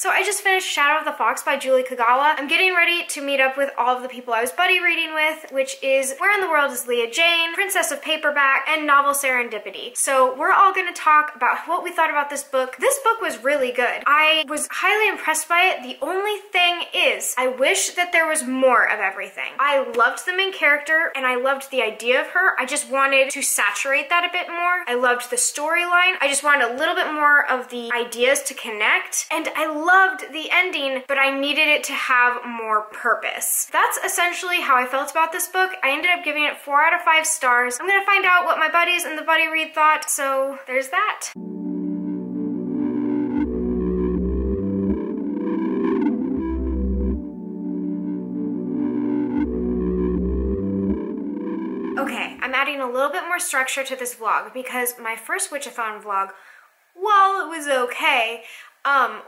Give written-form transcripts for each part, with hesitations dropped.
So I just finished Shadow of the Fox by Julie Kagawa. I'm getting ready to meet up with all of the people I was buddy reading with, which is Where in the World is Leah Jane, Princess of Paperback, and Novel Serendipity. So we're all gonna talk about what we thought about this book. This book was really good. I was highly impressed by it. The only thing is, I wish that there was more of everything. I loved the main character and I loved the idea of her. I just wanted to saturate that a bit more. I loved the storyline. I just wanted a little bit more of the ideas to connect. And I loved the ending, but I needed it to have more purpose. That's essentially how I felt about this book. I ended up giving it 4 out of 5 stars. I'm gonna find out what my buddies in the buddy read thought, so there's that. Okay, I'm adding a little bit more structure to this vlog because my first Witchathon vlog, while it was okay,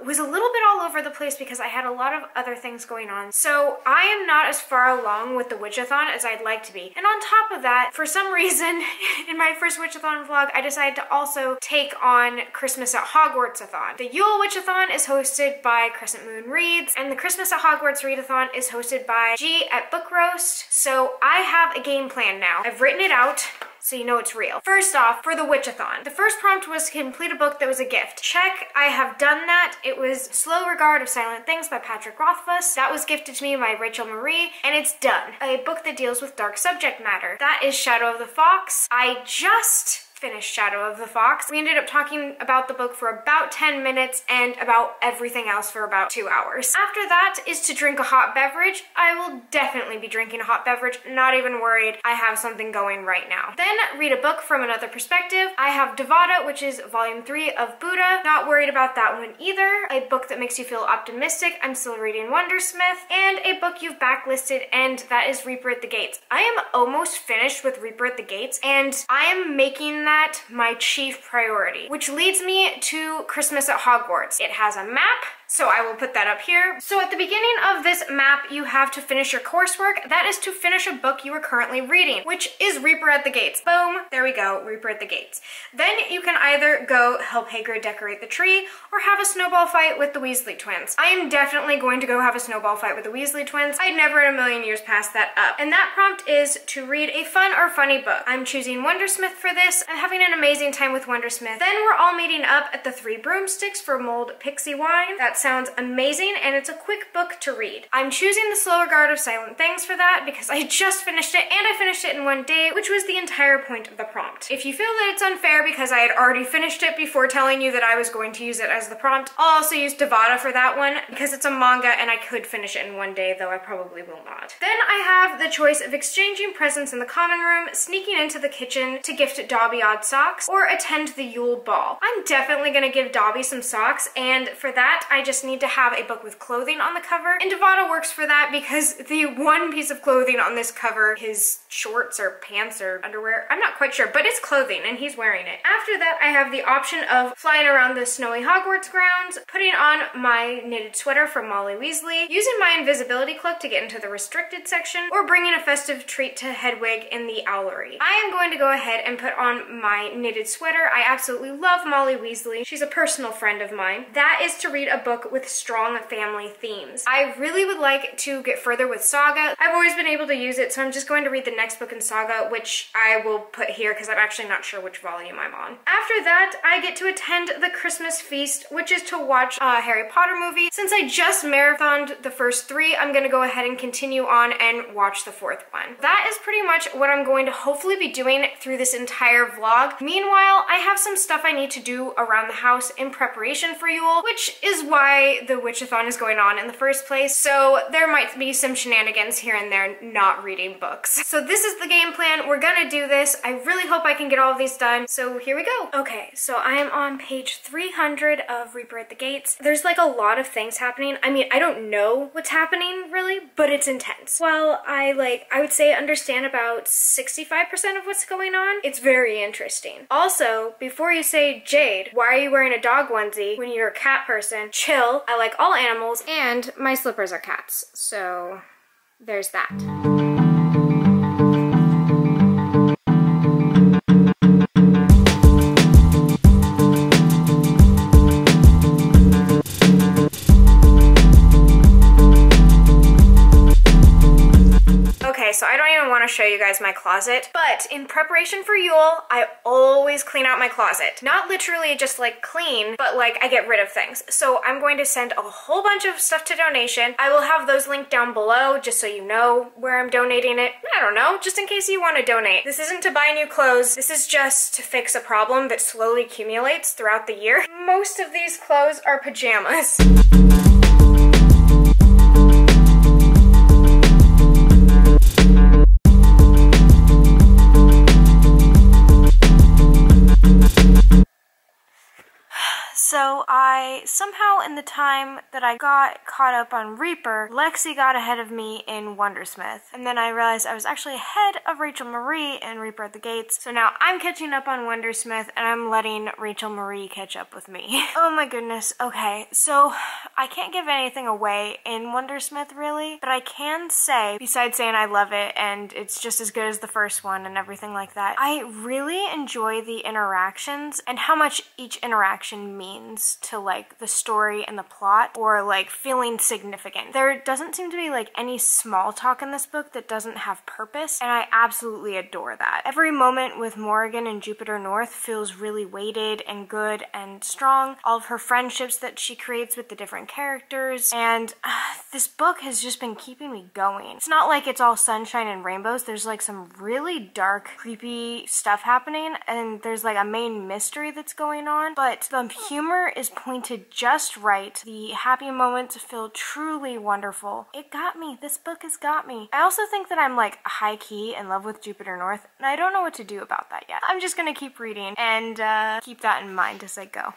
was a little bit all over the place because I had a lot of other things going on. So I am not as far along with the Witchathon as I'd like to be. And on top of that, for some reason, in my first Witchathon vlog, I decided to also take on Christmas at Hogwarts-a-thon. The Yule Witchathon is hosted by Crescent Moon Reads, and the Christmas at Hogwarts Readathon is hosted by G at Book Roast. So I have a game plan now. I've written it out, so you know it's real. First off, for the Witchathon, the first prompt was complete a book that was a gift. Check, I have done that. It was Slow Regard of Silent Things by Patrick Rothfuss. That was gifted to me by Rachel Marie, and it's done. A book that deals with dark subject matter. That is Shadow of the Fox. I just finished Shadow of the Fox. We ended up talking about the book for about 10 minutes and about everything else for about 2 hours. After that is to drink a hot beverage. I will definitely be drinking a hot beverage, not even worried. I have something going right now. Then read a book from another perspective. I have Devada, which is volume 3 of Buddha. Not worried about that one either. A book that makes you feel optimistic. I'm still reading Wondersmith. And a book you've backlisted, and that is Reaper at the Gates. I am almost finished with Reaper at the Gates, and I am making that my chief priority, which leads me to Christmas at Hogwarts. It has a map, so I will put that up here. So at the beginning of this map, you have to finish your coursework. That is to finish a book you are currently reading, which is Reaper at the Gates. Boom, there we go, Reaper at the Gates. Then you can either go help Hagrid decorate the tree or have a snowball fight with the Weasley twins. I am definitely going to go have a snowball fight with the Weasley twins. I'd never in a million years pass that up. And that prompt is to read a fun or funny book. I'm choosing Wondersmith for this. I'm having an amazing time with Wondersmith. Then we're all meeting up at the Three Broomsticks for mulled pixie wine. That sounds amazing, and it's a quick book to read. I'm choosing The Slow Regard of Silent Things for that because I just finished it, and I finished it in one day, which was the entire point of the prompt. If you feel that it's unfair because I had already finished it before telling you that I was going to use it as the prompt, I'll also use Devada for that one because it's a manga and I could finish it in one day, though I probably will not. Then I have the choice of exchanging presents in the common room, sneaking into the kitchen to gift Dobby odd socks, or attend the Yule Ball. I'm definitely gonna give Dobby some socks, and for that I just need to have a book with clothing on the cover, and Devada works for that because the one piece of clothing on this cover, his shorts or pants or underwear, I'm not quite sure, but it's clothing and he's wearing it. After that, I have the option of flying around the snowy Hogwarts grounds, putting on my knitted sweater from Molly Weasley, using my invisibility cloak to get into the restricted section, or bringing a festive treat to Hedwig in the Owlery. I am going to go ahead and put on my knitted sweater. I absolutely love Molly Weasley. She's a personal friend of mine. That is to read a book with strong family themes. I really would like to get further with Saga. I've always been able to use it, so I'm just going to read the next book in Saga, which I will put here because I'm actually not sure which volume I'm on. After that, I get to attend the Christmas feast, which is to watch a Harry Potter movie. Since I just marathoned the first 3, I'm gonna go ahead and continue on and watch the 4th one. That is pretty much what I'm going to hopefully be doing through this entire vlog. Meanwhile, I have some stuff I need to do around the house in preparation for Yule, which is why the Witchathon is going on in the first place, so there might be some shenanigans here and there not reading books. So this is the game plan. We're gonna do this. I really hope I can get all of these done, so here we go. Okay, so I am on page 300 of Reaper at the Gates. There's like a lot of things happening. I mean, I don't know what's happening really, but it's intense. Well, I would say understand about 65% of what's going on. It's very interesting. Also, before you say, Jade, why are you wearing a dog onesie when you're a cat person? Chill. I like all animals, and my slippers are cats. So there's that. so I don't even want to show you guys my closet. But in preparation for Yule, I always clean out my closet. Not literally just like clean, but like I get rid of things. So I'm going to send a whole bunch of stuff to donation. I will have those linked down below just so you know where I'm donating it. I don't know, just in case you want to donate. This isn't to buy new clothes. This is just to fix a problem that slowly accumulates throughout the year. Most of these clothes are pajamas. So I somehow, in the time that I got caught up on Reaper, Lexi got ahead of me in Wondersmith. And then I realized I was actually ahead of Rachel Marie in Reaper at the Gates. So now I'm catching up on Wondersmith and I'm letting Rachel Marie catch up with me. Oh my goodness. Okay, so I can't give anything away in Wondersmith really, but I can say, besides saying I love it and it's just as good as the first one and everything like that, I really enjoy the interactions and how much each interaction means to like the story and the plot, or like feeling significant. There doesn't seem to be like any small talk in this book that doesn't have purpose, and I absolutely adore that. Every moment with Morrigan and Jupiter North feels really weighted and good and strong. All of her friendships that she creates with the different characters, and this book has just been keeping me going. It's not like it's all sunshine and rainbows. There's like some really dark, creepy stuff happening, and there's like a main mystery that's going on, but the humor is pointed just right. The happy moments feel truly wonderful. It got me. This book has got me. I also think that I'm like high-key in love with Jupiter North, and I don't know what to do about that yet. I'm just gonna keep reading and keep that in mind as I go.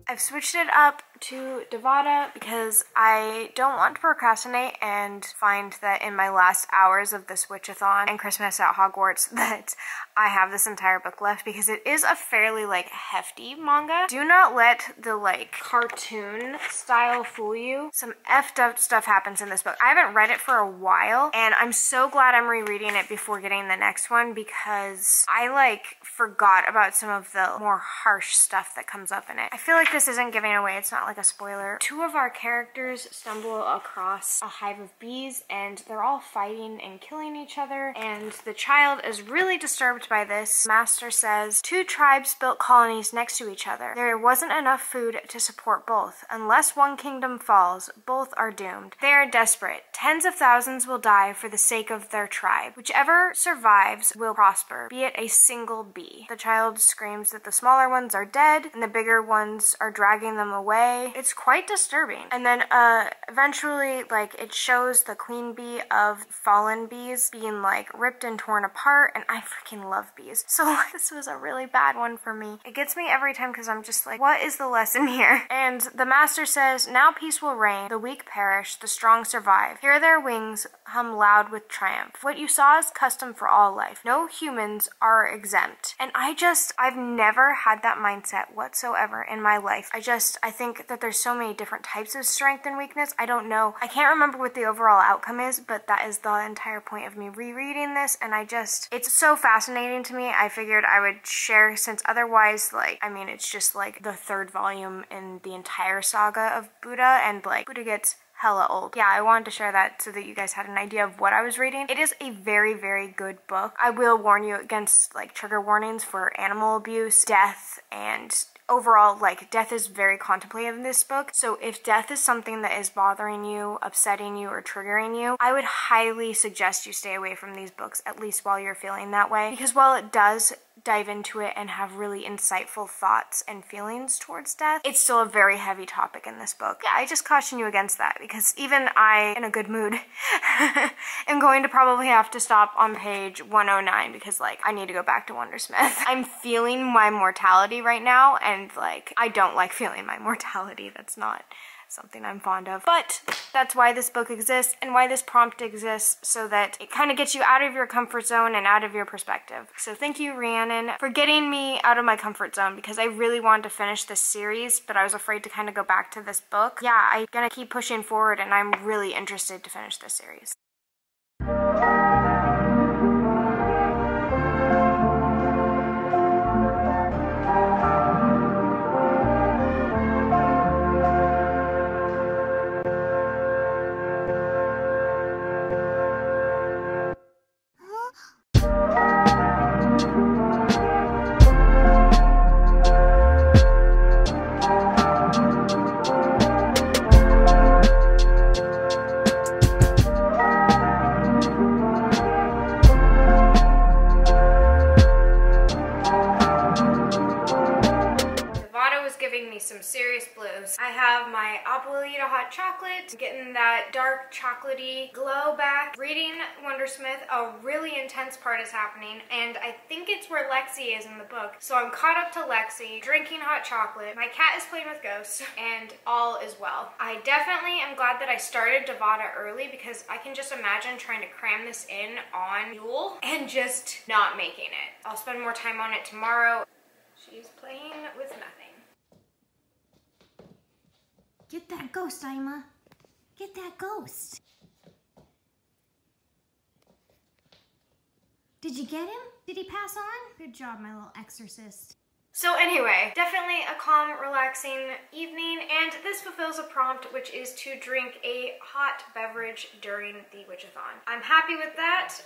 I've switched it up to Devada because I don't want to procrastinate and find that in my last hours of this Witchathon and Christmas at Hogwarts that I have this entire book left, because it is a fairly like hefty manga. Do not let the like cartoon style fool you. Some effed up stuff happens in this book. I haven't read it for a while and I'm so glad I'm rereading it before getting the next one, because I like forgot about some of the more harsh stuff that comes up in it. I feel like this isn't giving away, it's not like a spoiler. Two of our characters stumble across a hive of bees and they're all fighting and killing each other, and the child is really disturbed by this. Master says, 2 tribes built colonies next to each other. There wasn't enough food to support both. Unless one kingdom falls, both are doomed. They are desperate. Tens of thousands will die for the sake of their tribe. Whichever survives will prosper, be it a single bee. The child screams that the smaller ones are dead and the bigger ones are dragging them away. It's quite disturbing. And then eventually, like, it shows the queen bee of fallen bees being like ripped and torn apart, and I freaking love bees. So this was a really bad one for me. It gets me every time because I'm just like, what is the lesson here? And the master says, now peace will reign, the weak perish, the strong survive. Hear their wings hum loud with triumph. What you saw is custom for all life. No humans are exempt. And I've never had that mindset whatsoever in my life. I think that there's so many different types of strength and weakness. I don't know. I can't remember what the overall outcome is, but that is the entire point of me rereading this, and it's so fascinating to me. I figured I would share, since otherwise, like, I mean, it's just like the 3rd volume in the entire saga of Buddha, and like, Buddha gets hella old. Yeah, I wanted to share that so that you guys had an idea of what I was reading. It is a very, very good book. I will warn you against like trigger warnings for animal abuse, death, and overall, like, death is very contemplative in this book. So if death is something that is bothering you, upsetting you, or triggering you, I would highly suggest you stay away from these books, at least while you're feeling that way. Because while it does dive into it and have really insightful thoughts and feelings towards death, it's still a very heavy topic in this book. Yeah, I just caution you against that, because even I, in a good mood, am going to probably have to stop on page 109 because, like, I need to go back to Wondersmith. I'm feeling my mortality right now, and, like, I don't like feeling my mortality. That's not something I'm fond of. But that's why this book exists and why this prompt exists, so that it kind of gets you out of your comfort zone and out of your perspective. So thank you, Rhiannon, for getting me out of my comfort zone, because I really wanted to finish this series, but I was afraid to kind of go back to this book. Yeah, I'm gonna keep pushing forward, and I'm really interested to finish this series. giving me some serious blues. I have my Abuelita hot chocolate, getting that dark chocolatey glow back. Reading Wondersmith, a really intense part is happening, and I think it's where Lexi is in the book. So I'm caught up to Lexi, drinking hot chocolate. My cat is playing with ghosts, and all is well. I definitely am glad that I started Devada early because I can just imagine trying to cram this in on Yule and just not making it. I'll spend more time on it tomorrow. She's playing with nothing. Get that ghost, Ima. Get that ghost. Did you get him? Did he pass on? Good job, my little exorcist. So anyway, definitely a calm, relaxing evening, and this fulfills a prompt, which is to drink a hot beverage during the Witchathon. I'm happy with that.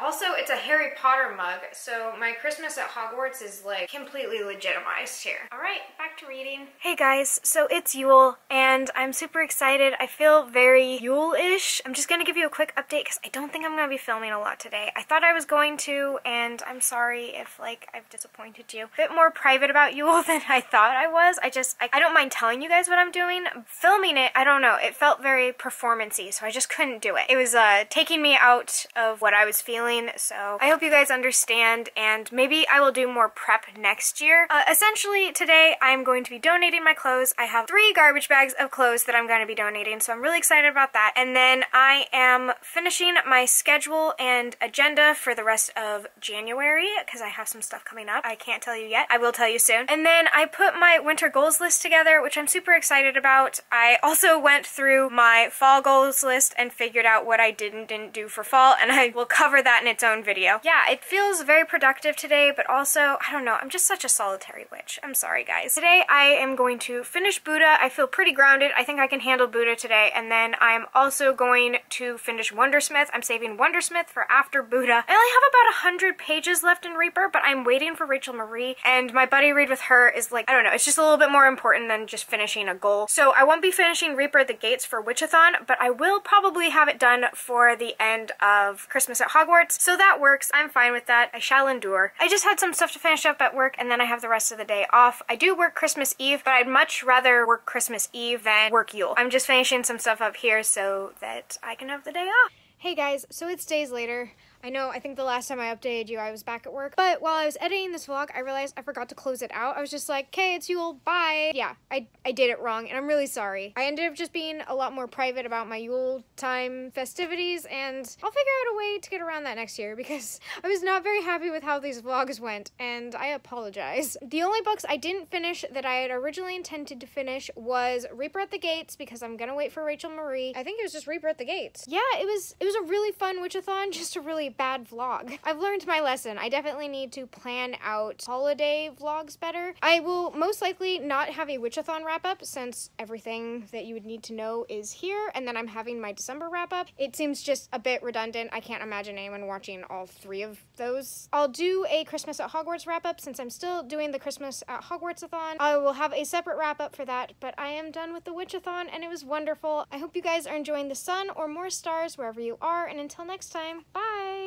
Also, it's a Harry Potter mug, so my Christmas at Hogwarts is like completely legitimized here. All right, back to reading. Hey guys, so it's Yule, and I'm super excited. I feel very Yule-ish. I'm just gonna give you a quick update because I don't think I'm gonna be filming a lot today. I thought I was going to, and I'm sorry if like I've disappointed you. A bit more private about Yule than I thought I was. I don't mind telling you guys what I'm doing. Filming it, I don't know, it felt very performance-y, so I just couldn't do it. It was taking me out of what I was feeling, so I hope you guys understand, and maybe I will do more prep next year. Essentially, today I'm going to be donating my clothes. I have 3 garbage bags of clothes that I'm going to be donating, so I'm really excited about that. And then I am finishing my schedule and agenda for the rest of January, because I have some stuff coming up. I can't tell you yet. I will tell you soon. And then I put my winter goals list together, which I'm super excited about. I also went through my fall goals list and figured out what I didn't do for fall, and I will cover that in its own video. Yeah, it feels very productive today, but also, I don't know, I'm just such a solitary witch. I'm sorry, guys. Today I am going to finish Buddha. I feel pretty grounded. I think I can handle Buddha today, and then I'm also going to finish Wondersmith. I'm saving Wondersmith for after Buddha. I only have about 100 pages left in Reaper, but I'm waiting for Rachel Marie, and my buddy read with her is like, I don't know, it's just a little bit more important than just finishing a goal. So I won't be finishing Reaper at the Gates for Witchathon, but I will probably have it done for the end of Christmas at Hogwarts. So that works. I'm fine with that. I shall endure. I just had some stuff to finish up at work, and then I have the rest of the day off. I do work Christmas Eve, but I'd much rather work Christmas Eve than work Yule. I'm just finishing some stuff up here so that I can have the day off. Hey guys, so it's days later. I think the last time I updated you, I was back at work. But while I was editing this vlog, I realized I forgot to close it out. I was just like, okay, it's Yule, bye. Yeah, I did it wrong, and I'm really sorry. I ended up just being a lot more private about my Yule time festivities, and I'll figure out a way to get around that next year because I was not very happy with how these vlogs went, and I apologize. The only books I didn't finish that I had originally intended to finish was Reaper at the Gates, because I'm gonna wait for Rachel Marie. I think it was just Reaper at the Gates. Yeah, it was a really fun Witchathon, just a really bad vlog. I've learned my lesson. I definitely need to plan out holiday vlogs better. I will most likely not have a Witchathon wrap-up since everything that you would need to know is here, and then I'm having my December wrap-up. It seems just a bit redundant. I can't imagine anyone watching all 3 of those. I'll do a Christmas at Hogwarts wrap-up since I'm still doing the Christmas at Hogwarts-a-thon. I will have a separate wrap-up for that, but I am done with the Witchathon, and it was wonderful. I hope you guys are enjoying the sun or more stars wherever you are, and until next time, bye!